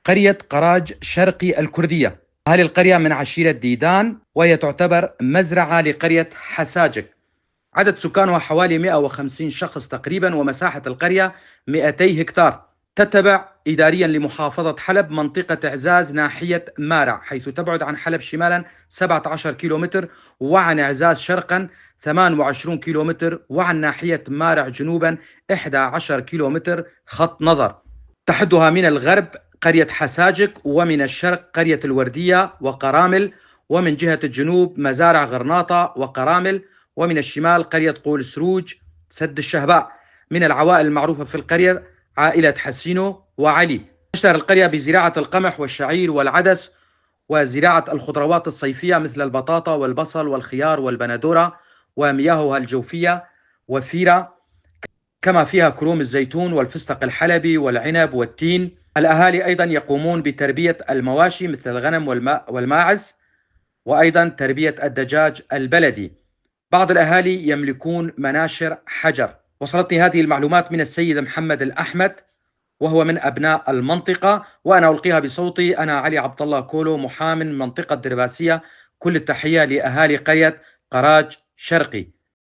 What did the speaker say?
قرية قراج شرقي الكردية. أهالي القرية من عشيرة ديدان، وهي تعتبر مزرعة لقرية حساجك. عدد سكانها حوالي 150 شخص تقريبا، ومساحة القرية 200 هكتار. تتبع إداريا لمحافظة حلب منطقة إعزاز ناحية مارع، حيث تبعد عن حلب شمالا 17 كيلومتر، وعن إعزاز شرقا 28 كيلومتر، وعن ناحية مارع جنوبا 11 كيلومتر خط نظر. تحدها من الغرب قرية حساجك، ومن الشرق قرية الوردية وقرامل، ومن جهة الجنوب مزارع غرناطة وقرامل، ومن الشمال قرية قول سروج سد الشهباء. من العوائل المعروفة في القرية عائلة حسينو وعلي. تشتهر القرية بزراعة القمح والشعير والعدس، وزراعة الخضروات الصيفية مثل البطاطا والبصل والخيار والبندورة، ومياهها الجوفية وفيرة، كما فيها كروم الزيتون والفستق الحلبي والعنب والتين. الأهالي أيضا يقومون بتربية المواشي مثل الغنم والماعز، وأيضا تربية الدجاج البلدي. بعض الأهالي يملكون مناشر حجر. وصلتني هذه المعلومات من السيد محمد الأحمد، وهو من أبناء المنطقة، وأنا ألقيها بصوتي. أنا علي عبد الله كولو، محام من منطقة درباسية. كل التحية لأهالي قرية قراج شرقي.